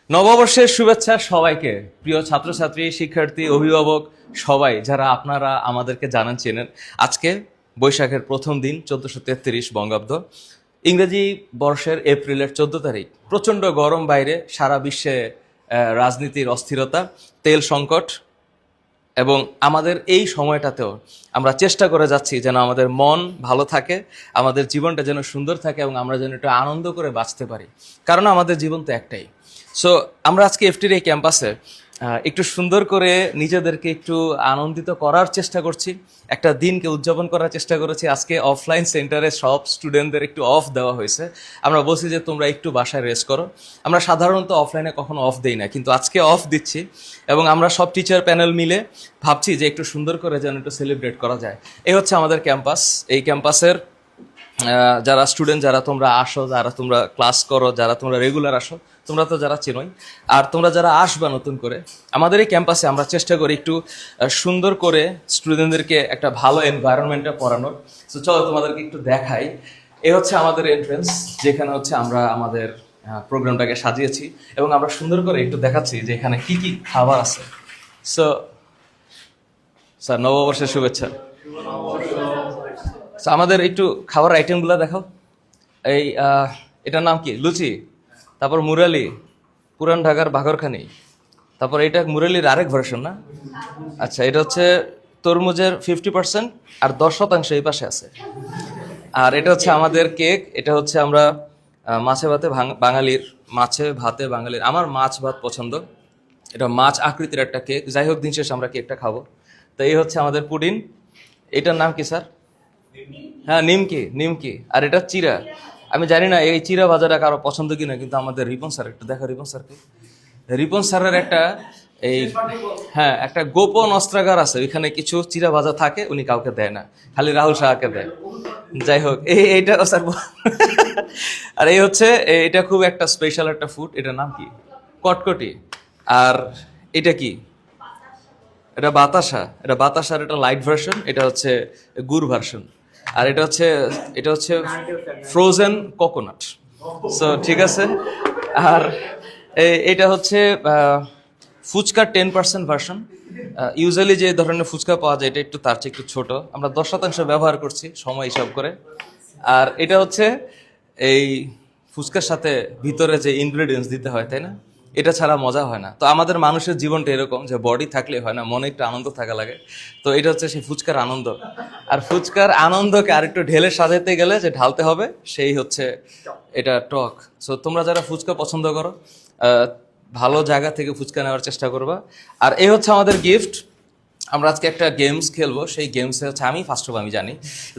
নববর্ষের শুভেচ্ছা সবাইকে। প্রিয় ছাত্রছাত্রী, শিক্ষার্থী, অভিভাবক সবাই যারা আপনারা আমাদেরকে জানান চেনেন। আজকে বৈশাখের প্রথম দিন, 1433 বঙ্গাব্দ, ইংরেজি বর্ষের এপ্রিলের 14 তারিখ। প্রচণ্ড গরম বাইরে, সারা বিশ্বে রাজনীতির অস্থিরতা, তেল সংকট, এবং আমাদের এই সময়টাতেও আমরা চেষ্টা করে যাচ্ছি যেন আমাদের মন ভালো থাকে, আমাদের জীবনটা যেন সুন্দর থাকে এবং আমরা যেন একটু আনন্দ করে বাঁচতে পারি, কারণ আমাদের জীবন তো একটাই। সো আমরা আজকে এফটির এই ক্যাম্পাসে একটু সুন্দর করে নিজেদেরকে একটু আনন্দিত করার চেষ্টা করছি, একটা দিনকে উদযাপন করার চেষ্টা করেছি। আজকে অফলাইন সেন্টারে সব স্টুডেন্টদের একটু অফ দেওয়া হয়েছে। আমরা বলছি যে তোমরা একটু বাসায় রেস্ট করো। আমরা সাধারণত অফলাইনে কখনো অফ দেই না, কিন্তু আজকে অফ দিচ্ছি এবং আমরা সব টিচার প্যানেল মিলে ভাবছি যে একটু সুন্দর করে যেন একটু সেলিব্রেট করা যায়। এই হচ্ছে আমাদের ক্যাম্পাস। এই ক্যাম্পাসের যারা স্টুডেন্ট, যারা তোমরা আসো, যারা তোমরা ক্লাস করো, যারা তোমরা রেগুলার আসো, তোমরা তো যারা চেনোই, আর তোমরা যারা আসবা নতুন করে, আমাদের এই ক্যাম্পাসে আমরা চেষ্টা করি একটু সুন্দর করে স্টুডেন্টদেরকে একটা ভালো এনভায়রনমেন্টে পড়ানোর। সো চলো তোমাদেরকে একটু দেখাই। এ হচ্ছে আমাদের এন্ট্রেন্স, যেখানে হচ্ছে আমরা আমাদের প্রোগ্রামটাকে সাজিয়েছি এবং আমরা সুন্দর করে একটু দেখাচ্ছি যে এখানে কি কি খাবার আছে। সো স্যার, নববর্ষের শুভেচ্ছা। আমাদের একটু খাবার আইটেমগুলো দেখাও। এই এটার নাম কি? লুচি, তারপর মুরালি, পুরান ঢাকার বাঘরখানি, তারপর এটা মুরালির আরেক ভার্সন না? আচ্ছা, এটা হচ্ছে তরমুজের 50% আর 10% এই পাশে আছে। আর এটা হচ্ছে আমাদের কেক। এটা হচ্ছে আমরা মাছে ভাতে বাঙালির, মাছে ভাতে বাঙালির। আমার মাছ ভাত পছন্দ। এটা মাছ আকৃতির একটা কেক। যাই হোক, দিন শেষে আমরা কেকটা খাবো। তো এই হচ্ছে আমাদের পুডিং। এটার নাম কি স্যার? হ্যাঁ, নিমকি। নিমকি। আর এটা চিরা। আমি জানি না এই চিরা ভাজাটা কারো পছন্দ কিনা, কিন্তু আমাদের রিপন স্যার, একটু দেখা রিপন স্যারকে। রিপন স্যারের একটা এই হ্যাঁ একটা গোপন অস্ত্রাগার আছে, ওইখানে কিছু চিরা ভাজা থাকে, উনি কাউকে দেয় না, খালি রাহুল শাহকে দেয়। যাই হোক, এইটা স্যার। আর এই হচ্ছে এটা খুব একটা স্পেশাল একটা ফুড। এটার নাম কি? কটকটি। আর এটা কি? এটা বাতাসা। এটা বাতাসার এটা লাইট ভার্সন, এটা হচ্ছে গুড় ভার্সন। আর এটা হচ্ছে ফ্রোজেন কোকোনাট। সো ঠিক আছে। আর এটা হচ্ছে ফুচকার 10% ভার্সন। ইউজুয়ালি যে ধরনের ফুচকা পাওয়া যায়, এটা একটু তার চেয়ে একটু ছোট। আমরা 10% ব্যবহার করছি সময় হিসাব করে। আর এটা হচ্ছে এই ফুচকার সাথে ভিতরে যে ইনগ্রেডিয়েন্টস দিতে হয়, তাই না? এটা ছাড়া মজা হয় না। তো আমাদের মানুষের জীবনটা এরকম যে বডি থাকলে হয় না, মনে একটু আনন্দ থাকা লাগে। তো এটা হচ্ছে সেই ফুচকার আনন্দ। আর ফুচকার আনন্দকে আর একটু ঢেলে সাজাতে গেলে যে ঢালতে হবে, সেই হচ্ছে এটা টক। সো তোমরা যারা ফুচকা পছন্দ করো, ভালো জায়গা থেকে ফুচকা নেওয়ার চেষ্টা করবা। আর এই হচ্ছে আমাদের গিফট। আমরা আজকে একটা গেমস খেলবো। সেই গেমসে হচ্ছে আমি ফার্স্ট হবো, আমি জানি।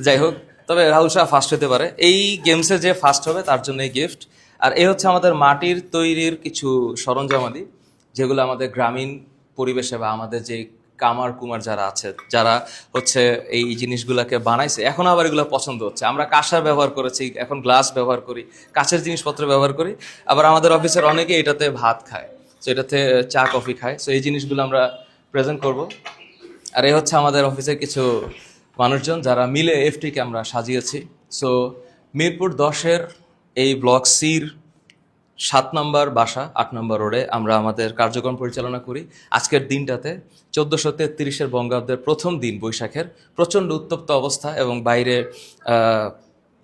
যাই হোক, তবে রাহুল শাহ ফার্স্ট হতে পারে। এই গেমসে যে ফার্স্ট হবে তার জন্য এই গিফট। আর এই হচ্ছে আমাদের মাটির তৈরির কিছু সরঞ্জামাদি, যেগুলো আমাদের গ্রামীণ পরিবেশে বা আমাদের যে কামার কুমার যারা আছে, যারা হচ্ছে এই জিনিসগুলোকে বানাইছে, এখন আবার এগুলো পছন্দ হচ্ছে। আমরা কাঁসার ব্যবহার করেছি, এখন গ্লাস ব্যবহার করি, কাঁচের জিনিসপত্র ব্যবহার করি। আবার আমাদের অফিসের অনেকে এটাতে ভাত খায়, তো এটাতে চা কফি খায়। সো এই জিনিসগুলো আমরা প্রেজেন্ট করব। আর এই হচ্ছে আমাদের অফিসের কিছু মানুষজন যারা মিলে এফটিকে আমরা সাজিয়েছি। সো মিরপুর 10-এর এই ব্লক সির 7 নম্বর বাসা, 8 নম্বর রোডে আমরা আমাদের কার্যক্রম পরিচালনা করি। আজকের দিনটাতে 1433 বঙ্গাব্দের প্রথম দিন, বৈশাখের প্রচণ্ড উত্তপ্ত অবস্থা, এবং বাইরে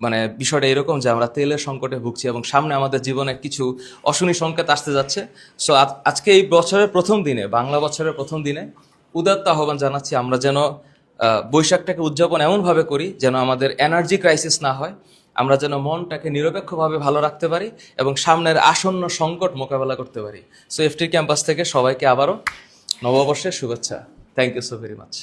মানে বিষয়টা এরকম যে আমরা তেলের সংকটে ভুগছি এবং সামনে আমাদের জীবনে কিছু অশনি সংকেত আসতে যাচ্ছে। সো আজকে এই বছরের প্রথম দিনে, বাংলা বছরের প্রথম দিনে উদাত্ত আহ্বান জানাচ্ছি আমরা যেন বৈশাখটাকে উদযাপন এমনভাবে করি যেন আমাদের এনার্জি ক্রাইসিস না হয়, আমরা যেন মনটাকে নিরপেক্ষভাবে ভালো রাখতে পারি এবং সামনের আসন্ন সংকট মোকাবেলা করতে পারি। সো এফটি ক্যাম্পাস থেকে সবাইকে আবারও নববর্ষের শুভেচ্ছা। Thank you so very much.